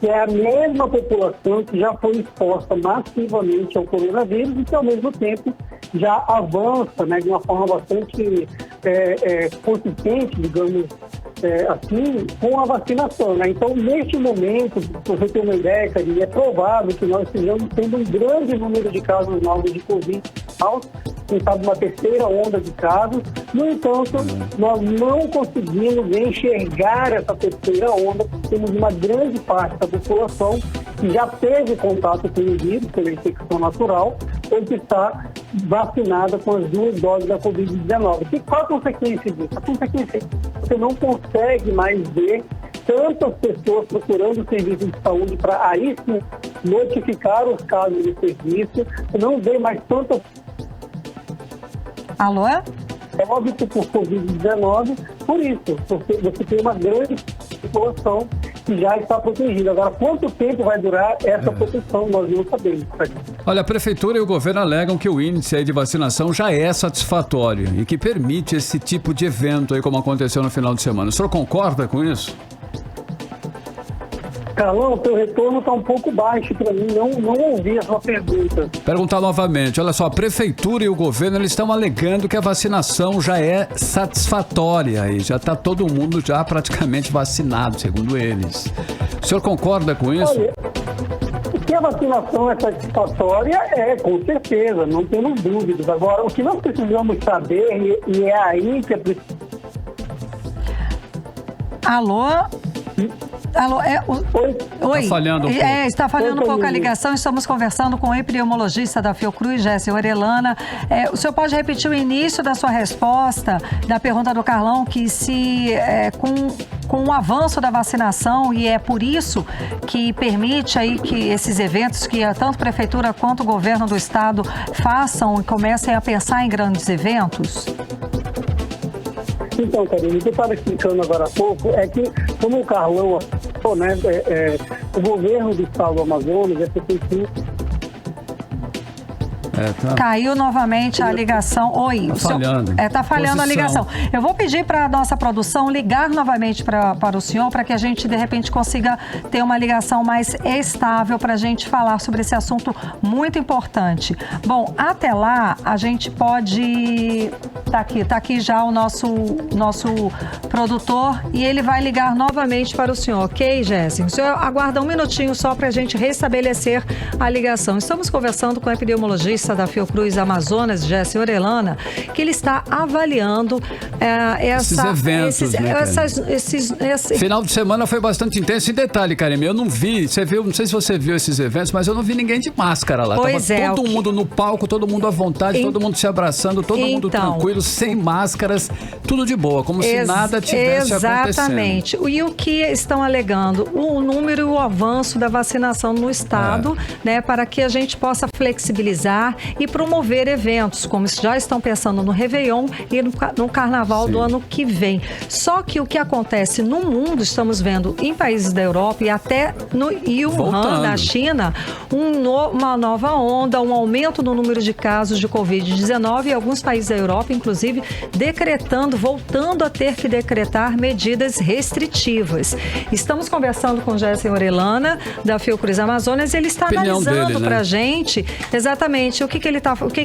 que é a mesma população que já foi exposta massivamente ao coronavírus e que, ao mesmo tempo, já avança, né, de uma forma bastante consistente, digamos assim, com a vacinação. Né? Então, neste momento, para você ter uma ideia, é provável que nós estejamos tendo um grande número de casos novos de Covid, quem sabe uma terceira onda de casos. No entanto, nós não conseguimos enxergar essa terceira onda, porque temos uma grande parte da população que já teve contato com o vírus, pela infecção natural, ou que está vacinada com as 2 doses da Covid-19. Qual a consequência disso? A consequência é que você não consegue mais ver tantas pessoas procurando serviço de saúde para aí sim notificar os casos de serviço, você não vê mais tantas... Alô? Óbito por Covid-19, por isso, você tem uma grande população que já está protegida. Agora, quanto tempo vai durar essa proteção, nós não sabemos. Olha, a Prefeitura e o governo alegam que o índice aí de vacinação já é satisfatório e que permite esse tipo de evento aí, como aconteceu no final de semana. O senhor concorda com isso? Carlão, o teu retorno está um pouco baixo para mim, não ouvi a sua pergunta. Perguntar novamente, olha só, a Prefeitura e o governo, eles estão alegando que a vacinação já é satisfatória e já está todo mundo já praticamente vacinado, segundo eles. O senhor concorda com isso? Olha, que a vacinação é satisfatória, com certeza, não temos dúvidas. Agora, o que nós precisamos saber, e é aí que Alô? Alô, Oi. Está falhando um pouco. Está falhando um pouco a ligação. Estamos conversando com o epidemiologista da Fiocruz, Géser Orellana. O senhor pode repetir o início da sua resposta da pergunta do Carlão, que se com o avanço da vacinação, e é por isso que permite aí que esses eventos, que tanto a Prefeitura quanto o governo do Estado façam e comecem a pensar em grandes eventos? Então, Karine, o que eu estava explicando agora há pouco é que, como o Carlão, né, o governo do estado do Amazonas, a prefeitura... Caiu novamente a ligação. Oi. Está falhando. Está falhando a ligação. Eu vou pedir para a nossa produção ligar novamente para o senhor, para que a gente, de repente, consiga ter uma ligação mais estável para a gente falar sobre esse assunto muito importante. Bom, até lá, a gente pode... Tá aqui já o nosso produtor e ele vai ligar novamente para o senhor, ok, Géser? O senhor aguarda um minutinho só para a gente restabelecer a ligação. Estamos conversando com o epidemiologista da Fiocruz Amazonas, Géser Orellana, que ele está avaliando esses eventos, Final de semana foi bastante intenso. Em detalhe, Karine, eu não vi, você viu, não sei se você viu esses eventos, mas eu não vi ninguém de máscara lá. Pois Tava todo mundo no palco, todo mundo à vontade, todo mundo se abraçando, todo mundo tranquilo, brasileiros sem máscaras, tudo de boa, como se nada tivesse acontecendo. Exatamente. E o que estão alegando? O número e o avanço da vacinação no estado, né, para que a gente possa flexibilizar e promover eventos, como já estão pensando no Réveillon e no Carnaval do ano que vem. Só que o que acontece no mundo, estamos vendo em países da Europa e até no Wuhan, da China, uma nova onda, um aumento no número de casos de Covid-19 e alguns países da Europa, inclusive, voltando a ter que decretar medidas restritivas. Estamos conversando com o Gessen Orellana, da Fiocruz Amazonas, e ele está analisando para a gente exatamente o que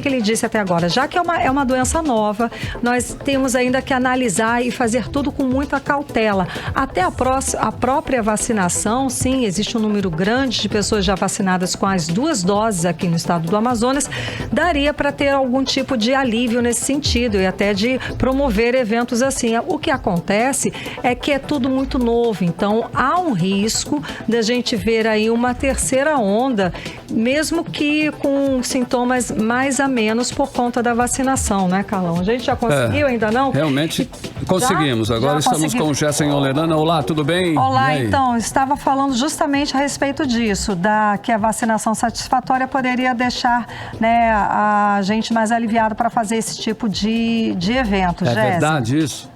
ele disse até agora. Já que é uma doença nova, nós temos ainda que analisar e fazer tudo com muita cautela. Até a própria vacinação, sim, existe um número grande de pessoas já vacinadas com as 2 doses aqui no estado do Amazonas, daria para ter algum tipo de alívio nesse sentido e até de promover eventos assim. O que acontece é que é tudo muito novo, então há um risco da gente ver aí uma terceira onda, mesmo que com sintomas mais a menos por conta da vacinação, né, Carlão? A gente já conseguiu, ainda não? Realmente conseguimos. Agora estamos com o Gessen Orellana. Olá, tudo bem? Olá, então, estava falando justamente a respeito disso, que a vacinação satisfatória poderia deixar, né, a gente mais aliviado para fazer esse tipo de evento. É verdade isso?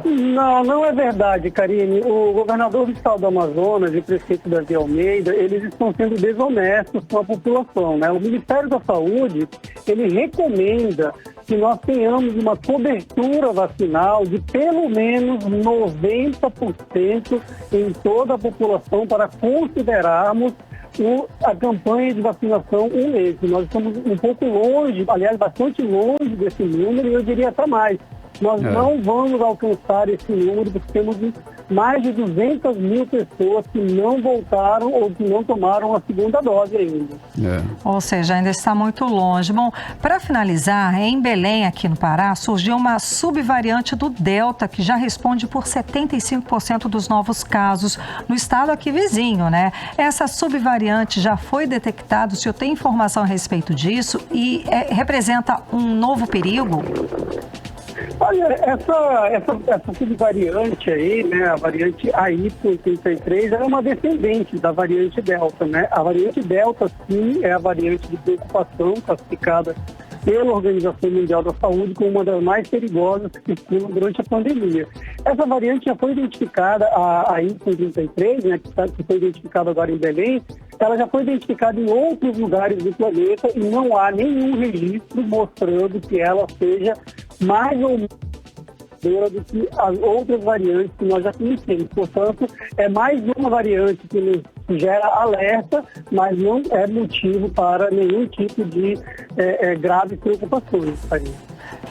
Não é verdade, Karine. O governador do estado do Amazonas e o prefeito Davi Almeida, eles estão sendo desonestos com a população, né? O Ministério da Saúde, ele recomenda que nós tenhamos uma cobertura vacinal de pelo menos 90% em toda a população para considerarmos a campanha de vacinação um êxito. Nós estamos um pouco longe, aliás, bastante longe desse número, e eu diria até mais. Nós não vamos alcançar esse número, porque temos mais de 200 mil pessoas que não voltaram ou que não tomaram a segunda dose ainda. Ou seja, ainda está muito longe. Bom, para finalizar, em Belém, aqui no Pará, surgiu uma subvariante do Delta, que já responde por 75% dos novos casos no estado aqui vizinho, né? Essa subvariante já foi detectada, o senhor tem informação a respeito disso e representa um novo perigo? Olha, essa subvariante aí, né, a variante AY83, é uma descendente da variante Delta, né? A variante Delta, sim, é a variante de preocupação classificada pela Organização Mundial da Saúde como uma das mais perigosas que circulam durante a pandemia. Essa variante já foi identificada, a AY33, né, que foi identificada agora em Belém, ela já foi identificada em outros lugares do planeta e não há nenhum registro mostrando que ela seja mais ou menos do que as outras variantes que nós já conhecemos. Portanto, é mais uma variante que nos gera alerta, mas não é motivo para nenhum tipo de graves preocupações.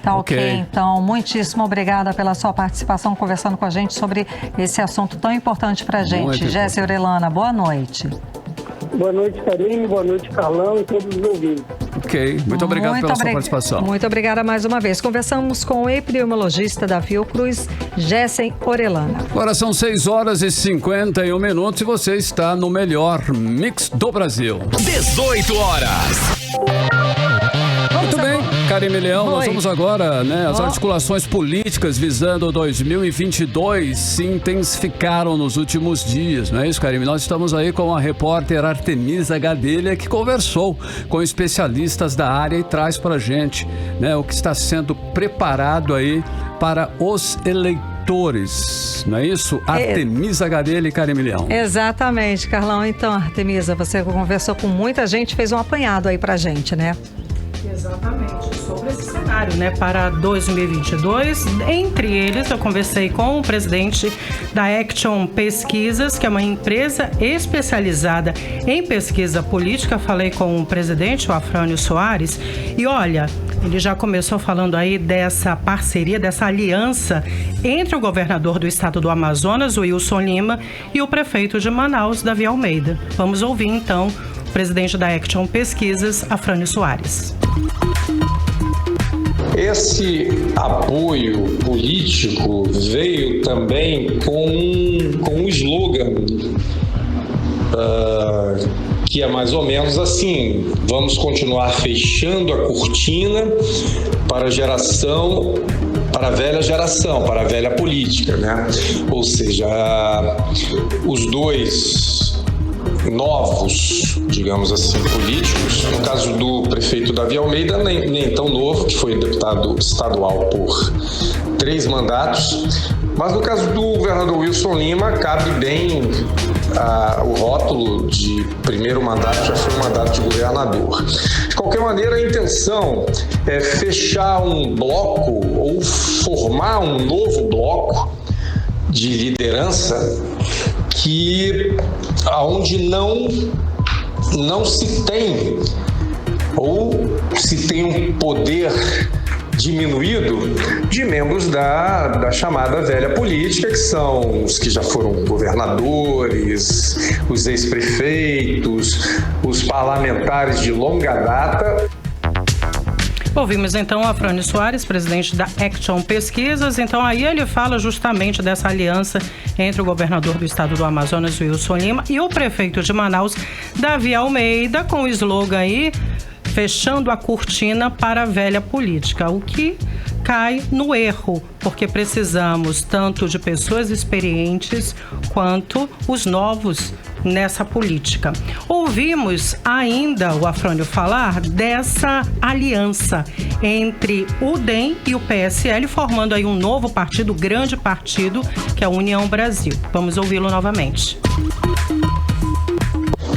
Tá ok, então, muitíssimo obrigada pela sua participação, conversando com a gente sobre esse assunto tão importante para a gente. Gessen Orellana, boa noite. Boa noite, Karine, boa noite, Carlão e todos os ouvintes. Ok, muito obrigado pela sua participação. Muito obrigada mais uma vez. Conversamos com o epidemiologista da Fiocruz, Gessen Orellana. Agora são 6h51 e você está no melhor mix do Brasil. 18 horas. Muito bem, Karine Leão, nós vamos agora, né? As articulações políticas visando 2022 se intensificaram nos últimos dias, não é isso, Karine? Nós estamos aí com a repórter Artemisa Gadelha, que conversou com especialistas da área e traz pra gente, né, o que está sendo preparado aí para os eleitores, não é isso? Artemisa Gadelha e Karine Leão. Exatamente, Carlão. Então, Artemisa, você conversou com muita gente, fez um apanhado aí pra gente, né? Exatamente, sobre esse cenário, né, para 2022. Entre eles, eu conversei com o presidente da Action Pesquisas, que é uma empresa especializada em pesquisa política. Falei com o presidente, o Afrânio Soares, e olha, ele já começou falando aí dessa parceria, dessa aliança entre o governador do estado do Amazonas, o Wilson Lima, e o prefeito de Manaus, Davi Almeida. Vamos ouvir, então, o presidente da Action Pesquisas, Afrânio Soares. Esse apoio político veio também com um slogan que é mais ou menos assim: vamos continuar fechando a cortina para a velha geração, para a velha política, né? Ou seja, os dois novos, digamos assim, políticos, no caso do prefeito Davi Almeida, nem tão novo, que foi deputado estadual por 3 mandatos, mas no caso do governador Wilson Lima, cabe bem o rótulo de primeiro mandato, já foi um mandato de governador. De qualquer maneira, a intenção é fechar um bloco ou formar um novo bloco de liderança aonde não se tem, ou se tem um poder diminuído de membros da chamada velha política, que são os que já foram governadores, os ex-prefeitos, os parlamentares de longa data. Ouvimos então a Afrânio Soares, presidente da Action Pesquisas. Então aí ele fala justamente dessa aliança entre o governador do estado do Amazonas, Wilson Lima, e o prefeito de Manaus, Davi Almeida, com o slogan aí: fechando a cortina para a velha política, o que cai no erro, porque precisamos tanto de pessoas experientes quanto os novos nessa política. Ouvimos ainda o Afrânio falar dessa aliança entre o DEM e o PSL, formando aí um novo partido, grande partido, que é a União Brasil. Vamos ouvi-lo novamente.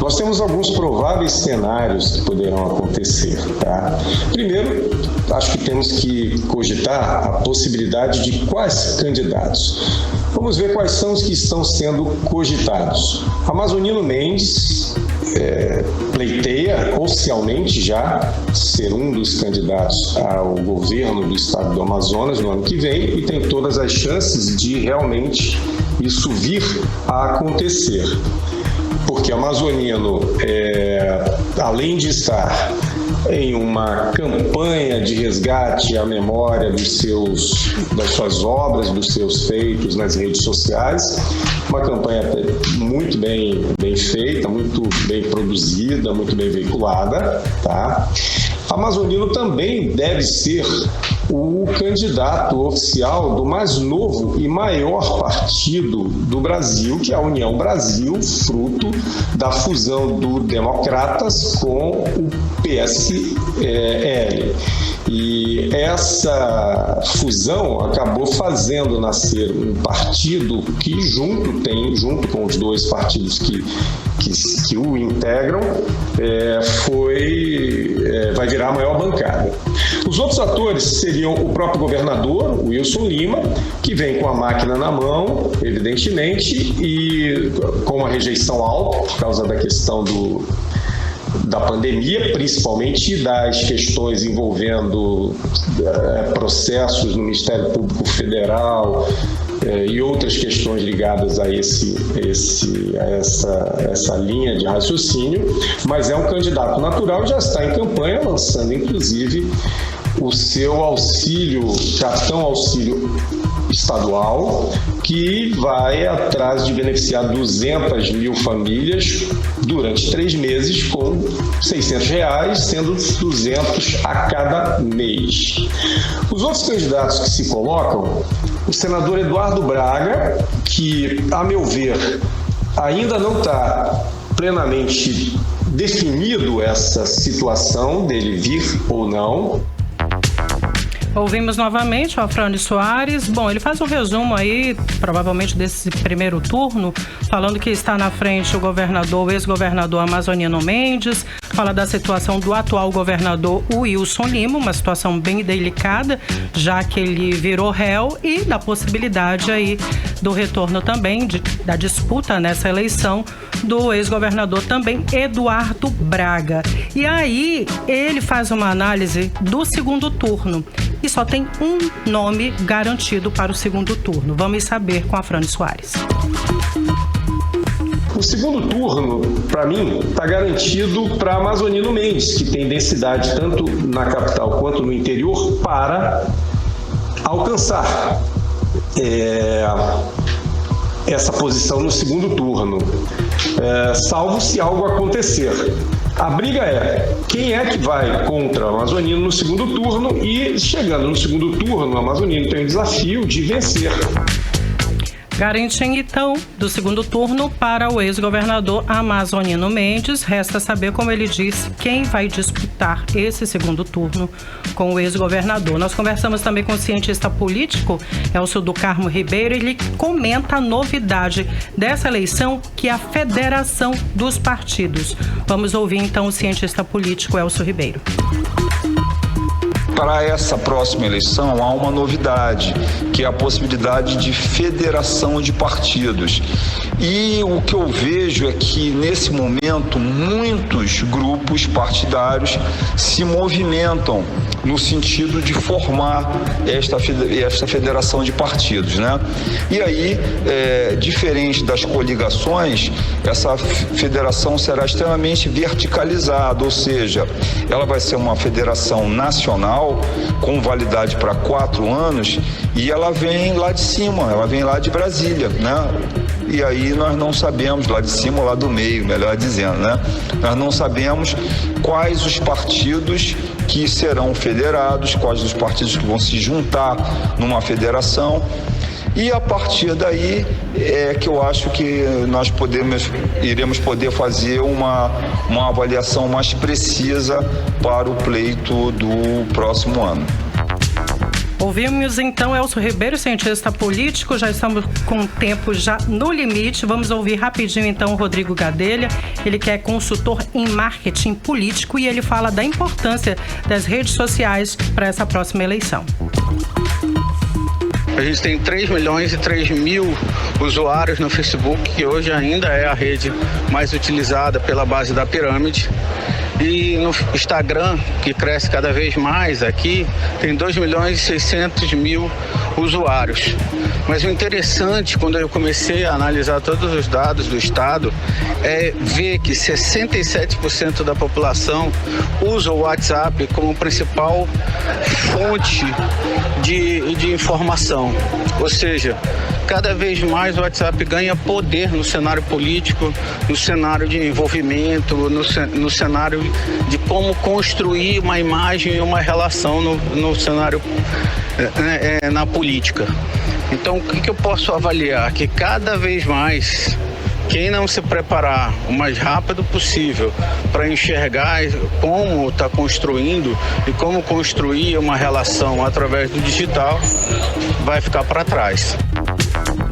Nós temos alguns prováveis cenários que poderão acontecer, tá? Primeiro, acho que temos que cogitar a possibilidade de quais candidatos. Vamos ver quais são os que estão sendo cogitados. Amazonino Mendes pleiteia oficialmente já ser um dos candidatos ao governo do estado do Amazonas no ano que vem, e tem todas as chances de realmente isso vir a acontecer. Porque Amazonino, além de estar em uma campanha de resgate à memória das suas obras, dos seus feitos nas redes sociais, uma campanha muito bem feita, muito bem produzida, muito bem veiculada, tá? Amazonino também deve ser o candidato oficial do mais novo e maior partido do Brasil, que é a União Brasil, fruto da fusão do Democratas com o PSL. E essa fusão acabou fazendo nascer um partido que junto com os dois partidos que o integram, vai virar a maior bancada. Os outros atores seriam o próprio governador, Wilson Lima, que vem com a máquina na mão, evidentemente, e com uma rejeição alta por causa da questão da pandemia, principalmente das questões envolvendo processos no Ministério Público Federal e outras questões ligadas a essa linha de raciocínio, mas é um candidato natural e já está em campanha, lançando inclusive o seu cartão auxílio estadual, que vai atrás de beneficiar 200 mil famílias durante 3 meses com R$600, sendo 200 a cada mês. Os outros candidatos que se colocam, o senador Eduardo Braga, que, a meu ver, ainda não está plenamente definido essa situação dele vir ou não. Ouvimos novamente o Afrânio Soares. Bom, ele faz um resumo aí, provavelmente desse primeiro turno, falando que está na frente o ex-governador Amazonino Mendes, fala da situação do atual governador Wilson Lima, uma situação bem delicada, já que ele virou réu, e da possibilidade aí do retorno também, da disputa nessa eleição do ex-governador também, Eduardo Braga. E aí ele faz uma análise do segundo turno. E só tem um nome garantido para o segundo turno. Vamos saber com a Afrânio Soares. O segundo turno, para mim, está garantido para Amazonino Mendes, que tem densidade tanto na capital quanto no interior para alcançar essa posição no segundo turno, salvo se algo acontecer. A briga é quem é que vai contra o amazonino no segundo turno, e chegando no segundo turno, o amazonino tem o desafio de vencer. Garantem, então, do segundo turno para o ex-governador Amazonino Mendes. Resta saber, como ele disse, quem vai disputar esse segundo turno com o ex-governador. Nós conversamos também com o cientista político, Elcio do Carmo Ribeiro. Ele comenta a novidade dessa eleição, que é a federação dos partidos. Vamos ouvir, então, o cientista político Elcio Ribeiro. Para essa próxima eleição, há uma novidade, que é a possibilidade de federação de partidos. E o que eu vejo é que, nesse momento, muitos grupos partidários se movimentam no sentido de formar esta federação de partidos, né? E aí, diferente das coligações, essa federação será extremamente verticalizada, ou seja, ela vai ser uma federação nacional, com validade para 4 anos, e ela vem lá de cima, ela vem lá de Brasília, né? E aí nós não sabemos, lá de cima ou lá do meio, melhor dizendo, né? Nós não sabemos quais os partidos que serão federados, quais os partidos que vão se juntar numa federação. E a partir daí é que eu acho que nós iremos poder fazer uma avaliação mais precisa para o pleito do próximo ano. Ouvimos então Elcio Ribeiro, cientista político. Já estamos com o tempo já no limite. Vamos ouvir rapidinho então o Rodrigo Gadelha. Ele que é consultor em marketing político e ele fala da importância das redes sociais para essa próxima eleição. A gente tem 3 milhões e 3 mil usuários no Facebook, que hoje ainda é a rede mais utilizada pela base da pirâmide. E no Instagram, que cresce cada vez mais aqui, tem 2 milhões e 600 mil usuários. Mas o interessante, quando eu comecei a analisar todos os dados do estado, é ver que 67% da população usa o WhatsApp como principal fonte de informação. Ou seja, cada vez mais o WhatsApp ganha poder no cenário político, no cenário de envolvimento, no cenário de como construir uma imagem e uma relação no cenário, na política. Então, o que eu posso avaliar? Que cada vez mais, quem não se preparar o mais rápido possível para enxergar como está construindo e como construir uma relação através do digital, vai ficar para trás.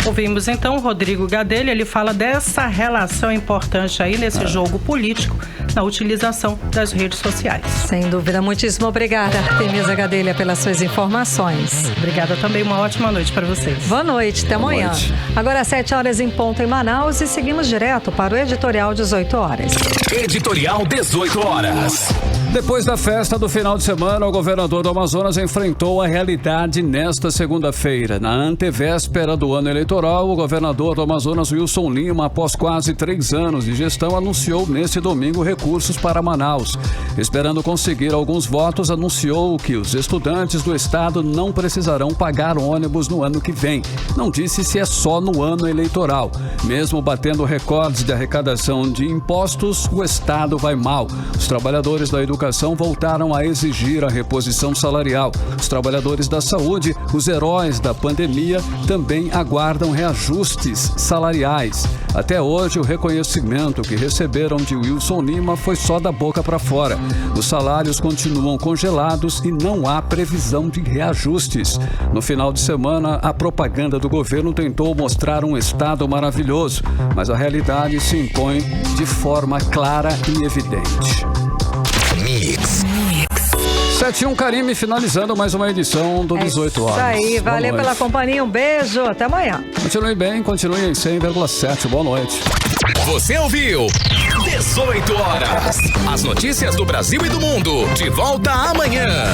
Ouvimos então o Rodrigo Gadelha, ele fala dessa relação importante aí nesse jogo político, na utilização das redes sociais. Sem dúvida, muitíssimo obrigada, Artemisa Gadelha, pelas suas informações. Obrigada também, uma ótima noite para vocês. Boa noite, até amanhã. Agora às 7 horas em ponto em Manaus e seguimos direto para o Editorial 18 horas. Editorial 18 horas. Depois da festa do final de semana, o governador do Amazonas enfrentou a realidade nesta segunda-feira. Na antevéspera do ano eleitoral, o governador do Amazonas, Wilson Lima, após quase 3 anos de gestão, anunciou neste domingo recursos para Manaus. Esperando conseguir alguns votos, anunciou que os estudantes do estado não precisarão pagar ônibus no ano que vem. Não disse se é só no ano eleitoral. Mesmo batendo recordes de arrecadação de impostos, o estado vai mal. Os trabalhadores da educação voltaram a exigir a reposição salarial. Os trabalhadores da saúde, os heróis da pandemia, também aguardam reajustes salariais. Até hoje, o reconhecimento que receberam de Wilson Lima foi só da boca para fora. Os salários continuam congelados e não há previsão de reajustes. No final de semana, a propaganda do governo tentou mostrar um estado maravilhoso, mas a realidade se impõe de forma clara e evidente. Mix. 7-1 Karime, finalizando mais uma edição do 18 horas. Isso aí, valeu pela companhia, um beijo, até amanhã. Continue bem, continue em 100,7, boa noite. Você ouviu 18 horas. As notícias do Brasil e do mundo, de volta amanhã.